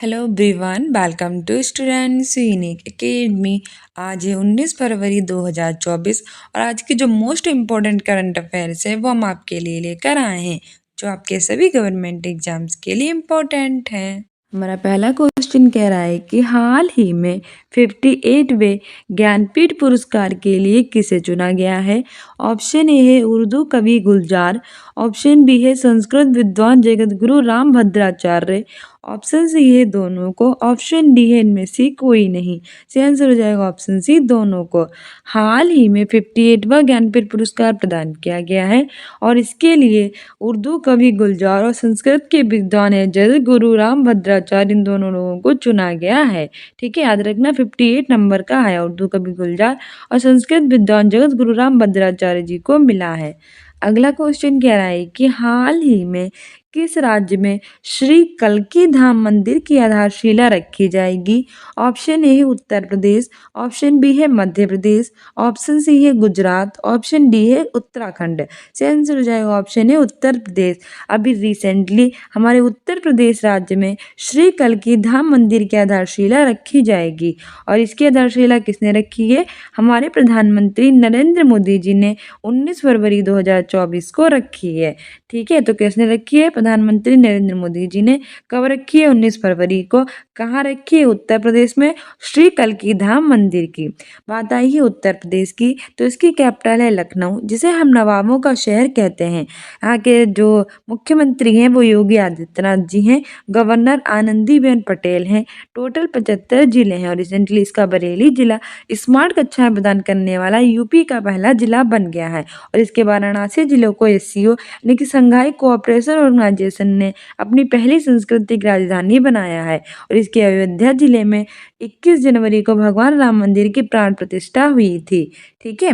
Hello everyone, welcome to students unique academy. आज है 19 फरवरी 2024 और आज की जो मोस्ट इम्पोर्टेंट करंट अफेयर्स है वो हम आपके लिए लेकर आए हैं, जो आपके सभी गवर्नमेंट एग्जाम्स के लिए इम्पोर्टेंट हैं। हमारा पहला क्वेश्चन कह रहा है कि हाल ही में 58वें ज्ञानपीठ पुरस्कार के लिए किसे चुना गया है। ऑप्शन ए है उर्दू कवि गुलजार, ऑप्शन बी है संस्कृत विद्वान जगत गुरु राम भद्राचार्य, ऑप्शन सी है दोनों को, ऑप्शन डी है इनमें से कोई नहीं। सही आंसर हो जाएगा ऑप्शन सी दोनों को। हाल ही में 58वां ज्ञानपीठ पुरस्कार प्रदान किया गया है और इसके लिए उर्दू कवि गुलजार और संस्कृत के विद्वान है जगत गुरु राम भद्राचार्य, इन दोनों लोगों को चुना गया है। ठीक है, याद रखना 58 नंबर का है, उर्दू कवि गुलजार और संस्कृत विद्वान जगत गुरु राम भद्राचार्य जी को मिला है। अगला क्वेश्चन कह रहा है कि हाल ही में किस राज्य में श्री कल्की धाम मंदिर की आधारशिला रखी जाएगी। ऑप्शन ए है उत्तर प्रदेश, ऑप्शन बी है मध्य प्रदेश, ऑप्शन सी है गुजरात, ऑप्शन डी है उत्तराखंड। सही आंसर हो जाएगा ऑप्शन है उत्तर प्रदेश। अभी रिसेंटली हमारे उत्तर प्रदेश राज्य में श्री कल्की धाम मंदिर की आधारशिला रखी जाएगी और इसकी आधारशिला किसने रखी है, हमारे प्रधानमंत्री नरेंद्र मोदी जी ने 19 फरवरी 2024 को रखी है। ठीक है, तो किसने रखी है, प्रधानमंत्री नरेंद्र मोदी जी ने कब रखी है, 19 फरवरी को। कहाँ रखी है, उत्तर प्रदेश में श्री कल्की धाम मंदिर की। बात आई है उत्तर प्रदेश की, तो इसकी कैपिटल है लखनऊ, जिसे हम नवाबों का शहर कहते हैं। यहाँ के जो मुख्यमंत्री हैं वो योगी आदित्यनाथ जी हैं, गवर्नर आनंदीबेन पटेल हैं। टोटल 75 जिले हैं और रिसेंटली इसका बरेली जिला स्मार्ट कक्षाएं प्रदान करने वाला यूपी का पहला जिला बन गया है और इसके वाराणसी जिलों को एससीओ यानी कि संघाई कोऑपरेशन ऑर्गेनाइजेशन ने अपनी पहली सांस्कृतिक राजधानी बनाया है और इसके अयोध्या जिले में 21 जनवरी को भगवान राम मंदिर की प्राण प्रतिष्ठा हुई थी। ठीक है,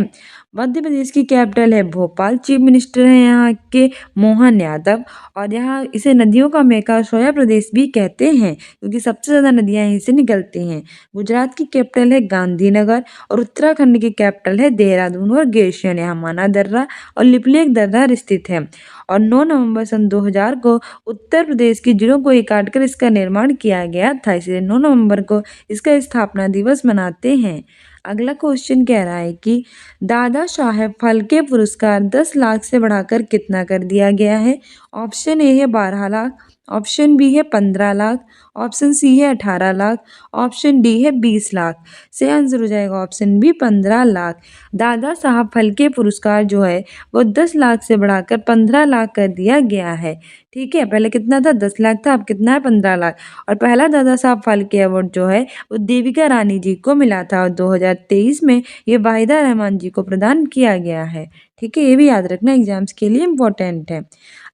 मध्य प्रदेश की कैपिटल है भोपाल, चीफ मिनिस्टर हैं यहाँ के मोहन यादव और यहाँ इसे नदियों का मेका सोया प्रदेश भी कहते हैं क्योंकि सबसे ज़्यादा नदियाँ यहीं से निकलती हैं। गुजरात की कैपिटल है गांधीनगर और उत्तराखंड की कैपिटल है देहरादून और ग्लेशियर यहाँ माना दर्रा और लिपलेख दर्रा स्थित है। और 9 नवंबर सन 2000 को उत्तर प्रदेश की जिलों को काट कर इसका निर्माण किया गया था, इसलिए 9 नवंबर को इसका स्थापना दिवस मनाते हैं। अगला क्वेश्चन कह रहा है कि दादा साहेब फाल्के पुरस्कार 10 लाख से बढ़ाकर कितना कर दिया गया है। ऑप्शन ए है 12 लाख, ऑप्शन बी है 15 लाख, ऑप्शन सी है 18 लाख, ऑप्शन डी है 20 लाख। सही आंसर हो जाएगा ऑप्शन बी 15 लाख। दादा साहब फाल्के पुरस्कार जो है वो 10 लाख से बढ़ाकर 15 लाख कर दिया गया है। ठीक है, पहले कितना था, 10 लाख था, अब कितना है, 15 लाख। और पहला दादा साहब फाल्के अवार्ड जो है वो देविका रानी जी को मिला था और 2023 में ये वाहिदा रहमान जी को प्रदान किया गया है। ठीक है, ये भी याद रखना, एग्जाम्स के लिए इम्पोर्टेंट है।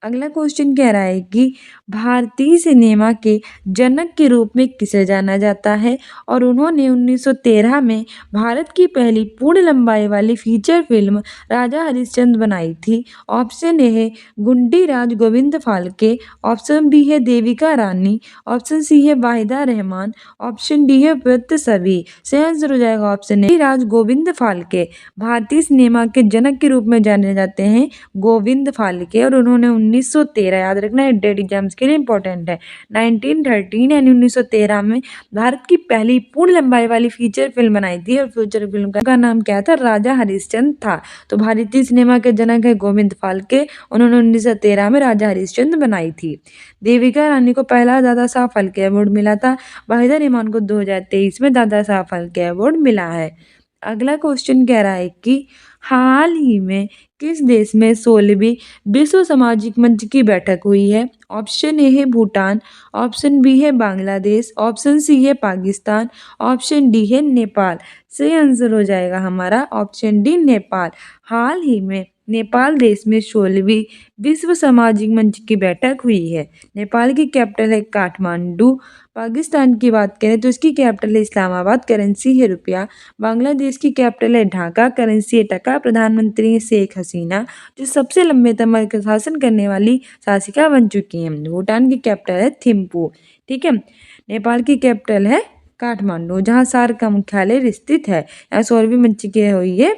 अगला क्वेश्चन कह रहा है कि भारतीय सिनेमा के जनक के रूप में किसे जाना जाता है और उन्होंने 1913 में भारत की पहली पूर्ण लंबाई वाली फीचर फिल्म राजा हरिश्चंद्र बनाई थी। ऑप्शन ए है गुंडी राज गोविंद फाल्के, ऑप्शन बी है देविका रानी, ऑप्शन सी है वाहिदा रहमान, ऑप्शन डी है व्रत सभी। सही आंसर हो जाएगा ऑप्शन ए राज गोविंद फाल्के। भारतीय सिनेमा के जनक के रूप में जाने जाते हैं गोविंद फाल्के और उन्होंने 1913, याद रखना है, डेट एग्जाम्स के लिए इंपॉर्टेंट है, 1913 यानी 1913 में भारत की पहली पूर्ण लंबाई वाली फीचर फिल्म बनाई थी और फीचर फिल्म का नाम क्या था, राजा हरिश्चंद्र था। तो भारतीय सिनेमा के जनक है गोविंद फाल्के, उन्होंने 1913 में राजा हरिश्चंद्र बनाई थी। देविका रानी को पहला दादा साहब फाल्के अवार्ड मिला था, वाहिदा रहमान को 2023 में दादा साहब फाल्के अवार्ड मिला है। अगला क्वेश्चन कह रहा है कि हाल ही में किस देश में 16वीं विश्व सामाजिक मंच की बैठक हुई है। ऑप्शन ए है भूटान, ऑप्शन बी है बांग्लादेश, ऑप्शन सी है पाकिस्तान, ऑप्शन डी है नेपाल। सही आंसर हो जाएगा हमारा ऑप्शन डी नेपाल। हाल ही में नेपाल देश में 16वीं विश्व सामाजिक मंच की बैठक हुई है। नेपाल की कैपिटल है काठमांडू। पाकिस्तान की बात करें तो इसकी कैपिटल है इस्लामाबाद, करेंसी है रुपया। बांग्लादेश की कैपिटल है ढाका, करेंसी है टका। प्रधानमंत्री है शेख हसीना, जो सबसे लंबे समय का शासन करने वाली शासिका बन चुकी हैं। भूटान की कैपिटल है थिम्पू। ठीक है, नेपाल की कैपिटल है काठमांडू, जहाँ सार्क का मुख्यालय स्थित है। यहाँ 16वीं मंच की हुई है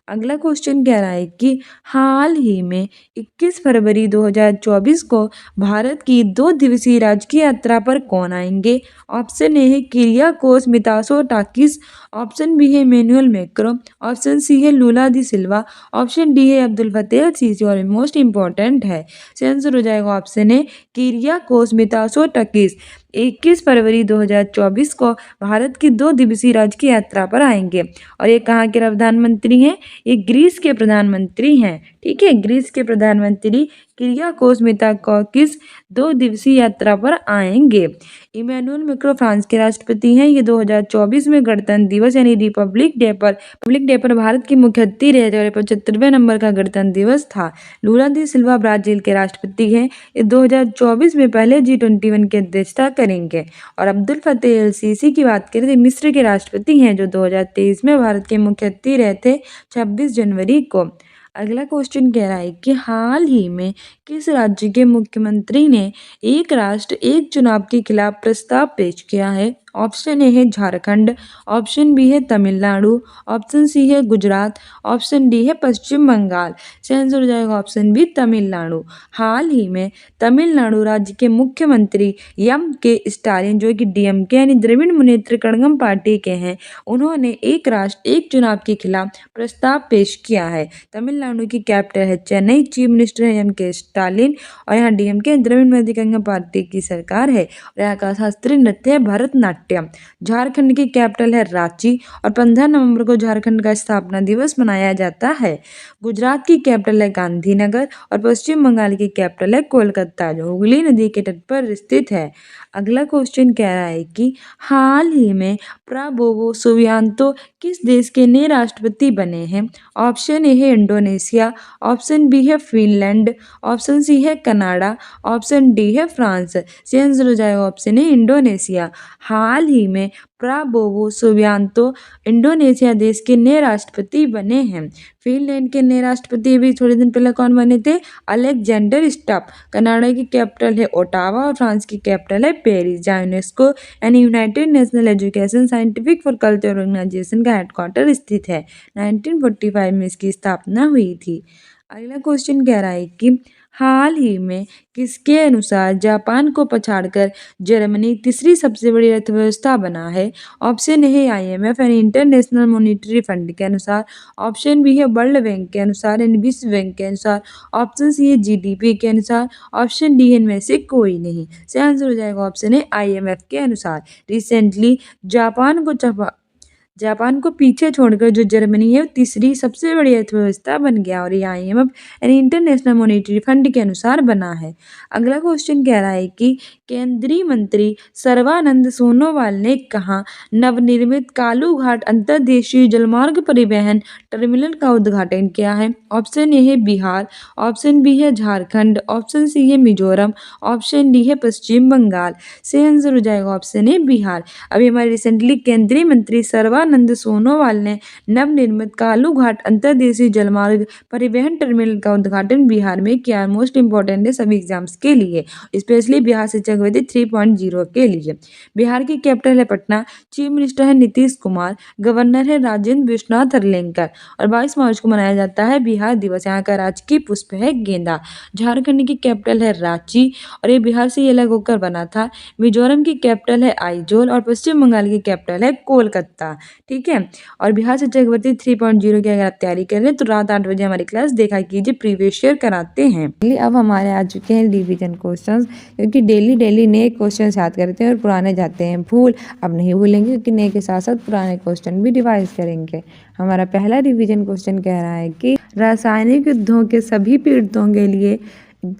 अगला क्वेश्चन कह रहा है कि हाल ही में 21 फरवरी 2024 को भारत की 2 दिवसीय राजकीय यात्रा पर कौन आएंगे? ऑप्शन ए है किरियाकोस मितासोटाकिस, ऑप्शन बी है इमैनुअल मैक्रों, ऑप्शन सी है लूला दी सिल्वा, ऑप्शन डी है अब्दुल फतेह सीसी और मोस्ट इंपॉर्टेंट है, इसका आंसर हो जाएगा ऑप्शन ए किरियाकोस मितासोटाकिस। 21 फरवरी 2024 को भारत की 2 दिवसीय राजकीय यात्रा पर आएंगे। और ये कहाँ के प्रधानमंत्री हैं? ये ग्रीस के प्रधानमंत्री हैं। ठीक है, ग्रीस के प्रधानमंत्री किरियाकोस मितासोटाकिस 2 दिवसीय यात्रा पर आएंगे। इमैनुअल मैक्रों फ्रांस के राष्ट्रपति हैं। ये 2024 में गणतंत्र दिवस यानी रिपब्लिक डे पर भारत की मुख्य अतिथि रहे थे और 75वें नंबर का गणतंत्र दिवस था। लूला दी सिल्वा ब्राजील के राष्ट्रपति हैं। ये 2024 में पहले G21 की अध्यक्षता करेंगे। और अब्दुल फतेह अल सीसी की बात करें तो मिस्र के राष्ट्रपति हैं, जो 2023 में भारत के मुख्य अतिथि रहे थे 26 जनवरी को। अगला क्वेश्चन कह रहा है कि हाल ही में किस राज्य के मुख्यमंत्री ने एक राष्ट्र एक चुनाव के खिलाफ प्रस्ताव पेश किया है? ऑप्शन ए है झारखंड, ऑप्शन बी है तमिलनाडु, ऑप्शन सी है गुजरात, ऑप्शन डी है पश्चिम बंगाल। इसका आंसर हो जाएगा ऑप्शन बी तमिलनाडु। हाल ही में तमिलनाडु राज्य के मुख्यमंत्री के स्टालिन, जो कि DMK यानी द्रविड़ मुनेत्र कड़गम पार्टी के हैं, उन्होंने एक राष्ट्र एक चुनाव के खिलाफ प्रस्ताव पेश किया है। तमिलनाडु की कैपिटल है चेन्नई, चीफ मिनिस्टर है MK स्टालिन और यहाँ DMK द्रविड़ मुनेत्र कड़गम पार्टी की सरकार है और यहाँ का शास्त्रीय नृत्य है भरतनाट्यम। झारखंड की कैपिटल है रांची और 15 नवंबर को झारखंड का स्थापना दिवस मनाया जाता है। गुजरात की कैपिटल है गांधीनगर और पश्चिम बंगाल की कैपिटल है कोलकाता, जो हुगली नदी के तट पर स्थित है। अगला क्वेश्चन कह रहा है कि हाल ही में प्राबोवो सुबियांतो किस देश के नए राष्ट्रपति बने हैं? ऑप्शन ए है इंडोनेशिया, ऑप्शन बी है फिनलैंड, ऑप्शन सी है कनाडा, ऑप्शन डी है फ्रांस। इसका आंसर हो जाएगा ऑप्शन ए इंडोनेशिया। हाल ही में प्राबोवो सुबियांतो इंडोनेशिया देश के नए राष्ट्रपति बने हैं। फिनलैंड के नए राष्ट्रपति भी थोड़े दिन पहले कौन बने थे? Alexander stuff. कनाडा की कैपिटल है ओटावा और फ्रांस की कैपिटल है पेरिस, जहाँ यूनेस्को यानी united national education scientific for culture organisation का हेडक्वार्टर स्थित है। 1945 में इसकी स्थापना हुई थी। अगला क्वेश्चन कह रहा है कि हाल ही में किसके अनुसार जापान को पछाड़कर जर्मनी तीसरी सबसे बड़ी अर्थव्यवस्था बना है? ऑप्शन ए है IMF यानी इंटरनेशनल मॉनिटरी फंड के अनुसार, ऑप्शन बी है वर्ल्ड बैंक के अनुसार यानी विश्व बैंक के अनुसार, ऑप्शन सी है GDP के अनुसार, ऑप्शन डी है इनमें से कोई नहीं। इसका आंसर हो जाएगा ऑप्शन ए IMF के अनुसार। रिसेंटली जापान को पीछे छोड़कर जो जर्मनी है वो तीसरी सबसे बड़ी अर्थव्यवस्था बन गया और ये IMF यानी इंटरनेशनल मॉनिटरी फंड के अनुसार बना है। अगला क्वेश्चन कह रहा है कि केंद्रीय मंत्री सर्बानंद सोनोवाल ने कहा नवनिर्मित कालू घाट अंतर्देशीय जलमार्ग परिवहन टर्मिनल का उद्घाटन किया है? ऑप्शन ए है बिहार, ऑप्शन बी है झारखंड, ऑप्शन सी है मिजोरम, ऑप्शन डी है पश्चिम बंगाल। सही आंसर हो जाएगा ऑप्शन ए बिहार। अभी हमारे रिसेंटली केंद्रीय मंत्री सर्बानंद सोनोवाल ने नवनिर्मित कालू घाट अंतर्देशीय जलमार्ग परिवहन टर्मिनल का उद्घाटन बिहार में किया। मोस्ट इंपॉर्टेंट है सभी एग्जाम्स के लिए, स्पेशली बिहार शिक्षक वृत्ति 3.0 के लिए। बिहार की कैपिटल है पटना, चीफ मिनिस्टर है नीतीश कुमार, गवर्नर है राजेंद्र विश्वनाथ अर्लेकर और 22 मार्च को मनाया जाता है बिहार दिवस। यहाँ का राजकीय पुष्प है गेंदा। झारखंड की कैपिटल है रांची और ये बिहार से अलग होकर बना था। मिजोरम की कैपिटल है आइजोल और पश्चिम बंगाल की कैपिटल है कोलकाता। ठीक है, और बिहार शिक्षक भर्ती 3.0 की अगर आप तैयारी कर रहे हैं तो रात 8 बजे हमारी क्लास देखा कीजिए, प्रीवियस ईयर कराते हैं। अब हमारे आ चुके हैं रिवीजन क्वेश्चंस, क्योंकि डेली नए क्वेश्चन याद करते हैं और पुराने जाते हैं भूल। अब नहीं भूलेंगे क्योंकि नए के साथ साथ पुराने क्वेश्चन भी रिवाइज करेंगे। हमारा पहला रिवीजन क्वेश्चन कह रहा है कि रासायनिक युद्धों के सभी पीड़ितों के लिए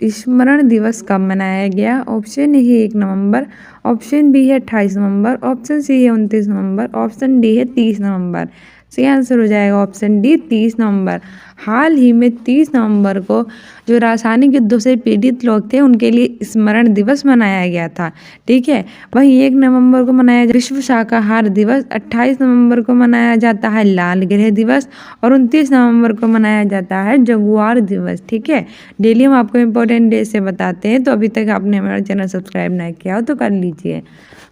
स्मरण दिवस कब मनाया गया? ऑप्शन ए है 1 नवंबर, ऑप्शन बी है 28 नवंबर, ऑप्शन सी है 29 नवंबर, ऑप्शन डी है 30 नवंबर। सही आंसर हो जाएगा ऑप्शन डी 30 नवंबर। हाल ही में 30 नवंबर को जो रासायनिक युद्धों से पीड़ित लोग थे उनके लिए स्मरण दिवस मनाया गया था। ठीक है, वहीं 1 नवंबर को मनाया विश्व शाकाहार दिवस, 28 नवंबर को मनाया जाता है लाल ग्रह दिवस और 29 नवंबर को मनाया जाता है जगुआर दिवस। ठीक है, डेली हम आपको इम्पोर्टेंट डे से बताते हैं, तो अभी तक आपने हमारा चैनल सब्सक्राइब नहीं किया हो तो कर लीजिए।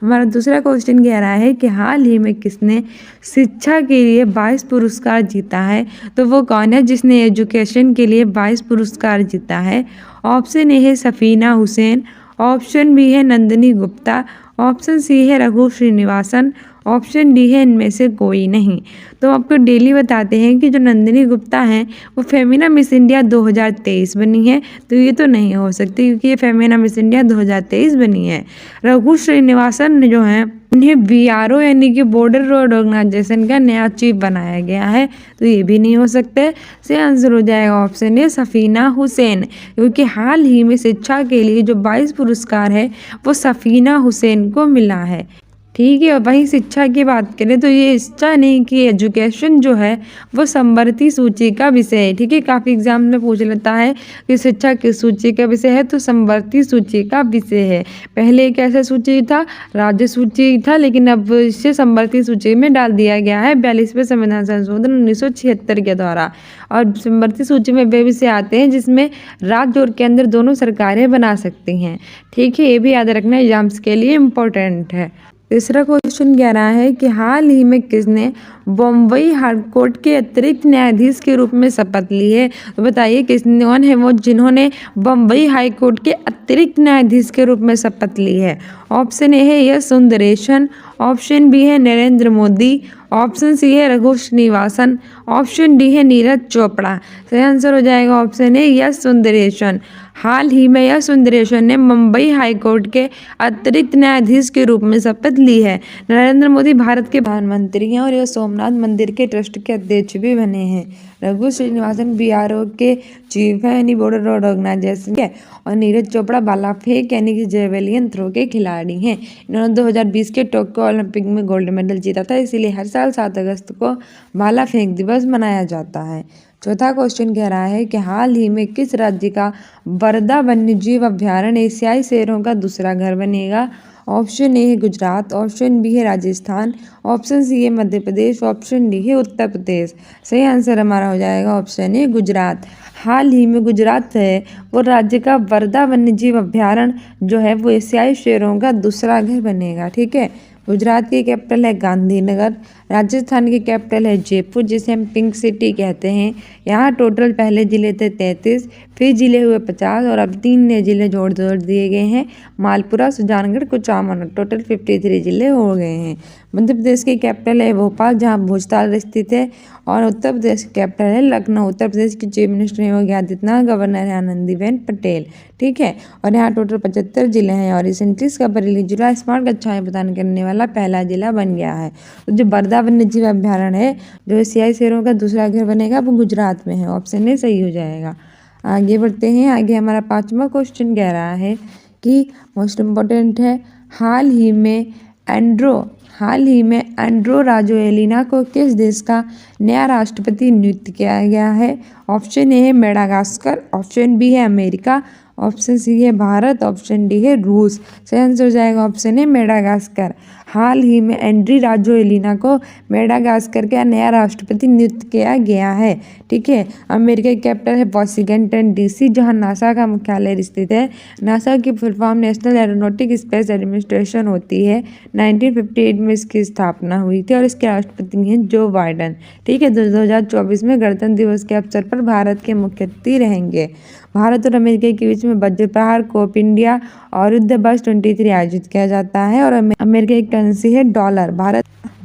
हमारा दूसरा क्वेश्चन कह रहा है कि हाल ही में किसने शिक्षा के लिए 22 पुरस्कार जीता है, तो वो कौन है जिसने एजुकेशन के लिए 22 पुरस्कार जीता है। ऑप्शन ए है सफीना हुसैन, ऑप्शन बी है नंदिनी गुप्ता, ऑप्शन सी है रघु श्रीनिवासन, ऑप्शन डी है इनमें से कोई नहीं। तो आपको डेली बताते हैं कि जो नंदिनी गुप्ता हैं वो फेमिना मिस इंडिया 2023 बनी है, तो ये तो नहीं हो सकती क्योंकि ये फेमिना मिस इंडिया 2023 बनी है। रघु श्रीनिवासन जो हैं उन्हें BRO यानी कि बॉर्डर रोड ऑर्गेनाइजेशन का नया चीफ बनाया गया है, तो ये भी नहीं हो सकते। से आंसर हो जाएगा ऑप्शन ए सफीना हुसैन, क्योंकि हाल ही में शिक्षा के लिए जो 22 पुरस्कार है वो सफीना हुसैन को मिला है। ठीक है, और वहीं शिक्षा की बात करें तो ये शिक्षा नहीं कि एजुकेशन जो है वो समवर्ती सूची का विषय है। ठीक है, काफ़ी एग्जाम में पूछ लेता है कि शिक्षा किस सूची का विषय है, तो समवर्ती सूची का विषय है। पहले एक ऐसा सूची था, राज्य सूची था, लेकिन अब इसे समवर्ती सूची में डाल दिया गया है 42वें संविधान संशोधन 1976 के द्वारा। और समवर्ती सूची में वे विषय आते हैं जिसमें राज्य और केंद्र दोनों सरकारें बना सकती हैं। ठीक है, ये भी याद रखना एग्जाम्स के लिए इम्पोर्टेंट है। तीसरा क्वेश्चन कह रहा है कि हाल ही में किसने बम्बई हाईकोर्ट के अतिरिक्त न्यायाधीश के रूप में शपथ ली है, तो बताइए कौन है वो जिन्होंने बम्बई हाईकोर्ट के अतिरिक्त न्यायाधीश के रूप में शपथ ली है। ऑप्शन ए है एस सुंदरेशन, ऑप्शन बी है नरेंद्र मोदी, ऑप्शन सी है रघु श्रीनिवासन, ऑप्शन डी है नीरज चोपड़ा। सही आंसर हो जाएगा ऑप्शन ए यस सुंदरेशन। हाल ही में यस सुंदरेशन ने मुंबई हाईकोर्ट के अतिरिक्त न्यायाधीश के रूप में शपथ ली है। नरेंद्र मोदी भारत के प्रधानमंत्री हैं और यह सोमनाथ मंदिर के ट्रस्ट के अध्यक्ष भी बने हैं। रघु श्रीनिवासन BRO के चीफ है यानी बॉर्डर रोड ऑर्गेनाइजेशन के, और नीरज चोपड़ा भाला फेंक यानी कि जेवेलियन थ्रो के खिलाड़ी हैं। इन्होंने 2020 के टोक्यो ओलंपिक में गोल्ड मेडल जीता था, इसीलिए हर साल 7 अगस्त को भाला फेंक दिवस मनाया जाता है। चौथा क्वेश्चन कह रहा है कि हाल ही में किस राज्य का वर्धा वन्यजीव अभ्यारण्य एशियाई शेरों का दूसरा घर बनेगा। ऑप्शन ए है गुजरात, ऑप्शन बी है राजस्थान, ऑप्शन सी है मध्य प्रदेश, ऑप्शन डी है उत्तर प्रदेश। सही आंसर हमारा हो जाएगा ऑप्शन ए गुजरात। हाल ही में गुजरात है वो राज्य का वर्धा वन्यजीव अभ्यारण्य जो है वो एशियाई शेरों का दूसरा घर बनेगा। ठीक है, गुजरात की कैपिटल है गांधीनगर, राजस्थान की कैपिटल है जयपुर जिसे हम पिंक सिटी कहते हैं। यहाँ टोटल पहले ज़िले थे 33, फिर ज़िले हुए 50 और अब 3 नए ज़िले जोड़ दिए गए हैं, मालपुरा, सुजानगढ़, कुचामन, टोटल 53 ज़िले हो गए हैं। मध्य प्रदेश की कैपिटल है भोपाल जहाँ भोजताल स्थित है, और उत्तर प्रदेश की कैपिटल है लखनऊ। उत्तर प्रदेश की चीफ मिनिस्टर है योगी आदित्यनाथ, गवर्नर है आनंदीबेन पटेल। ठीक है, और यहाँ टोटल 75 जिले हैं और रिसेंटली का बरेली जिला स्मार्ट कक्षाएं प्रदान करने वाला पहला जिला बन गया है। तो जो वर्धा वन्यजीव अभ्यारण्य है जो एशियाई शेरों का दूसरा घर बनेगा वो गुजरात में है। ऑप्शन ए सही हो जाएगा। आगे बढ़ते हैं। आगे हमारा 5वां क्वेश्चन कह रहा है कि मोस्ट इम्पोर्टेंट है, हाल ही में एंड्रो राजोएलिना को किस देश का नया राष्ट्रपति नियुक्त किया गया है। ऑप्शन ए है मेडागास्कर, ऑप्शन बी है अमेरिका, ऑप्शन सी है भारत, ऑप्शन डी है रूस। सही आंसर हो जाएगा ऑप्शन ए मेडागास्कर। हाल ही में एंड्री राजोएलिना को मेडागास्कर का नया राष्ट्रपति नियुक्त किया गया है। ठीक है, अमेरिका की कैपिटल है वाशिंगटन DC जहां नासा का मुख्यालय स्थित है। नासा की full form national aeronautic space administration होती है। 1958 में इसकी स्थापना हुई थी और इसके राष्ट्रपति हैं जो बाइडन। ठीक है, 2024 में गणतंत्र दिवस के अवसर पर भारत के मुख्य अतिथि रहेंगे। भारत और अमेरिका के बीच में वज्र प्रहार कोप इंडिया और युद्ध बस 23 आयोजित किया जाता है और अमेरिका की करेंसी है डॉलर।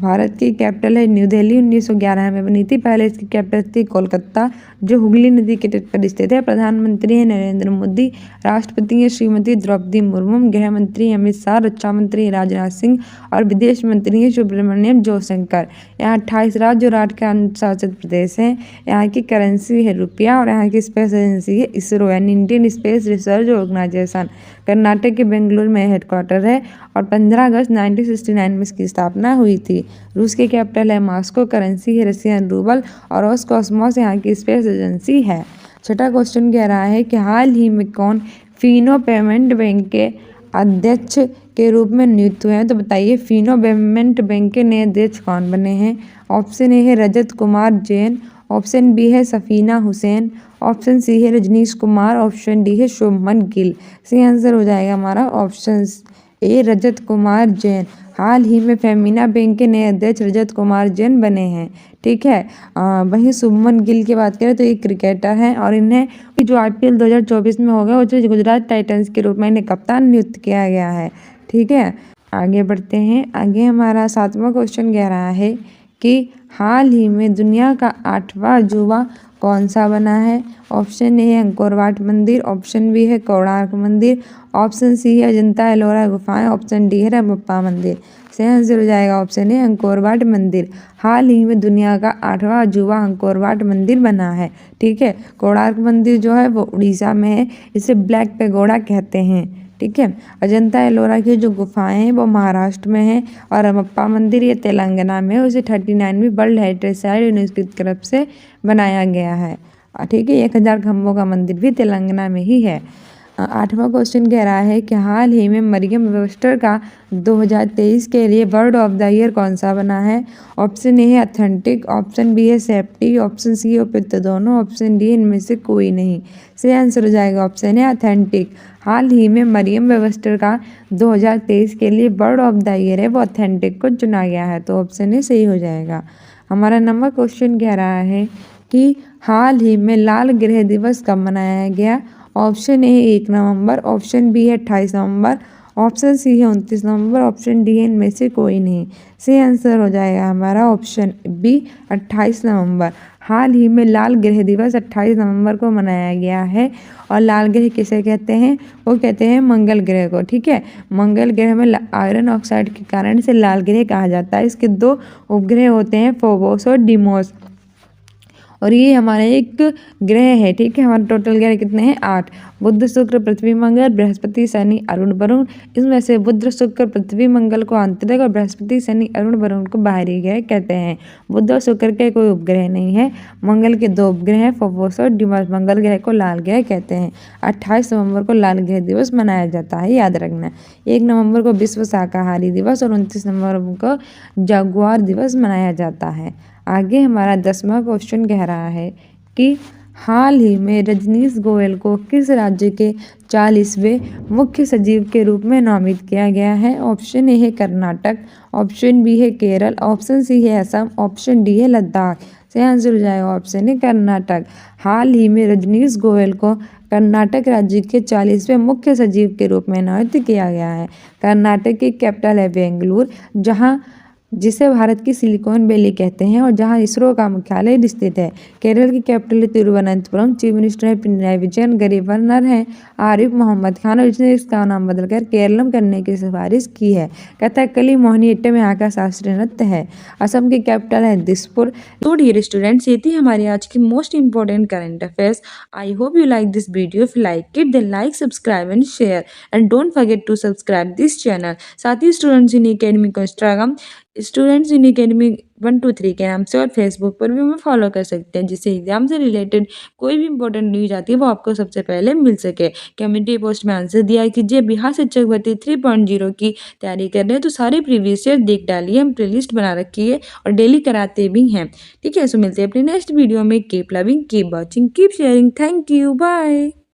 भारत की कैपिटल है न्यू दिल्ली, 1911 में बनी थी। पहले इसकी कैपिटल थी कोलकाता जो हुगली नदी के तट पर स्थित है। प्रधानमंत्री है नरेंद्र मोदी, राष्ट्रपति है श्रीमती द्रौपदी मुर्मू, गृह मंत्री अमित शाह, रक्षा मंत्री राजनाथ सिंह और विदेश मंत्री है सुब्रमण्यम जयशंकर। यहाँ 28 राज्य और 8 केंद्र शासित प्रदेश हैं। यहाँ की करेंसी है रुपया और यहाँ की स्पेस एजेंसी है इसरो यानी Indian space research organisation. Karnataka Karnataka के बेंगलुरु में हेडक्वार्टर है और 15 अगस्त 1969 में इसकी स्थापना हुई थी। रूस की कैपिटल है मॉस्को, करेंसी है रशियन रूबल और रोसकॉसमॉस यहाँ की स्पेस एजेंसी है। छठा क्वेश्चन कह रहा है कि हाल ही में कौन फिनो पेमेंट बैंक के अध्यक्ष के रूप में नियुक्त हुए हैं, तो बताइए फिनो पेमेंट बैंक के नए अध्यक्ष कौन बने हैं। ऑप्शन ए है रजत कुमार जैन, ऑप्शन बी है सफीना हुसैन, ऑप्शन सी है रजनीश कुमार, ऑप्शन डी है शुभमन गिल। सही आंसर हो जाएगा हमारा ऑप्शन ए रजत कुमार जैन। हाल ही में फेमिना बैंक के नए अध्यक्ष रजत कुमार जैन बने हैं। ठीक है, वहीं शुभमन गिल की बात करें तो ये क्रिकेटर हैं और इन्हें जो IPL 2024 में होगा वो गुजरात टाइटंस के रूप में इन्हें कप्तान नियुक्त किया गया है। ठीक है, आगे बढ़ते हैं। आगे हमारा 7वां क्वेश्चन कह रहा है कि हाल ही में दुनिया का 8वां अजूबा कौन सा बना है। ऑप्शन ए है अंकोर वाट मंदिर, ऑप्शन बी है कोणार्क मंदिर, ऑप्शन सी है अजंता एलोरा गुफाएं, ऑप्शन डी है रमप्पा मंदिर। सही आंसर हो जाएगा ऑप्शन ए अंकोर वाट मंदिर। हाल ही में दुनिया का 8वां अजूबा अंकोर वाट मंदिर बना है। ठीक है, कोणार्क मंदिर जो है वो उड़ीसा में है, इसे ब्लैक पेगोडा कहते हैं। ठीक है, अजंता एलोरा की जो गुफाएं हैं वो महाराष्ट्र में है और रमप्पा मंदिर ये तेलंगाना में है। उसे 39वीं वर्ल्ड हेरिटेज साइट यूनेस्को की तरफ से बनाया गया है। ठीक है, 1000 खम्भों का मंदिर भी तेलंगाना में ही है। 8वां क्वेश्चन कह रहा है कि हाल ही में मरियम वेबस्टर का 2023 के लिए वर्ड ऑफ द ईयर कौन सा बना है। ऑप्शन ए है अथेंटिक, ऑप्शन बी है सेफ्टी, ऑप्शन सी है उपयुक्त दोनों, ऑप्शन डी इनमें से कोई नहीं। सही आंसर हो जाएगा ऑप्शन है अथेंटिक। हाल ही में मरियम वेबस्टर का 2023 के लिए वर्ड ऑफ द ईयर है वो अथेंटिक को चुना गया है, तो ऑप्शन ए सही हो जाएगा। हमारा 9वां क्वेश्चन कह रहा है कि हाल ही में लाल गृह दिवस कब मनाया गया। ऑप्शन ए 1 नवंबर, ऑप्शन बी है 28 नवंबर, ऑप्शन सी है 29 नवंबर, ऑप्शन डी है इनमें से कोई नहीं। सही आंसर हो जाएगा हमारा ऑप्शन बी 28 नवंबर। हाल ही में लाल ग्रह दिवस 28 नवंबर को मनाया गया है और लाल ग्रह किसे कहते हैं, वो कहते हैं मंगल ग्रह को। ठीक है, मंगल ग्रह में आयरन ऑक्साइड के कारण इसे लाल ग्रह कहा जाता है। इसके 2 उपग्रह होते हैं, फोबोस और डिमोस, और ये हमारा एक ग्रह है। ठीक है, हमारे टोटल ग्रह कितने हैं 8, बुध शुक्र पृथ्वी मंगल बृहस्पति शनि अरुण वरुण। इसमें से बुध शुक्र पृथ्वी मंगल को आंतरिक और बृहस्पति शनि अरुण वरुण को बाहरी ग्रह कहते हैं। बुध और शुक्र के कोई उपग्रह नहीं है। मंगल के 2 उपग्रह हैं, फोबोस और डिमोस। मंगल ग्रह को लाल ग्रह कहते हैं। 28 नवंबर को लाल ग्रह दिवस मनाया जाता है, याद रखना। 1 नवंबर को विश्व शाकाहारी दिवस और 29 नवंबर को जागुआर दिवस मनाया जाता है। आगे हमारा 10वां क्वेश्चन कह रहा है कि हाल ही में रजनीश गोयल को किस राज्य के 40वें मुख्य सचिव के रूप में नामित किया गया है। ऑप्शन ए है कर्नाटक, ऑप्शन बी है केरल, ऑप्शन सी है असम, ऑप्शन डी है लद्दाख। सही आंसर हो जाएगा ऑप्शन ए कर्नाटक। हाल ही में रजनीश गोयल को कर्नाटक राज्य के 40वें मुख्य सचिव के रूप में नामित किया गया है। कर्नाटक की कैपिटल है बेंगलुरु, जहाँ जिसे भारत की सिलिकॉन वैली कहते हैं और जहां इसरो का मुख्यालय स्थित है। केरल की कैपिटल है तिरुवनंतपुरम। चीफ मिनिस्टर है पिनराई विजयन। गवर्नर है आरिफ मोहम्मद खान और इसने इसका नाम बदलकर केरलम करने की सिफारिश की है। कथकली मोहिनीअट्टम यहाँ का शास्त्रीय नृत्य है। असम की कैपिटल है दिसपुर। तो डियर स्टूडेंट्स, ये थी हमारी आज की most important current affairs. I hope you like this video. If like it then like, subscribe and share and don't forget to subscribe this channel. साथ ही स्टूडेंट्स इन अकेडमी को इंस्टाग्राम स्टूडेंट्स इन अकेडमी 1 2 3 के नाम से और Facebook पर भी हमें फॉलो कर सकते हैं, जिससे एग्जाम से रिलेटेड कोई भी इंपॉर्टेंट न्यूज आती है वो आपको सबसे पहले मिल सके। कम्युनिटी पोस्ट में आंसर दिया कीजिए। बिहार शिक्षक भर्ती 3.0 की तैयारी कर रहे हैं तो सारे प्रीवियस ईयर देख डालिए। हम प्लेलिस्ट बना रखी है और डेली कराते भी हैं। ठीक है, सो मिलते हैं अपने नेक्स्ट वीडियो में। Keep loving, keep watching, keep sharing. Thank you, bye.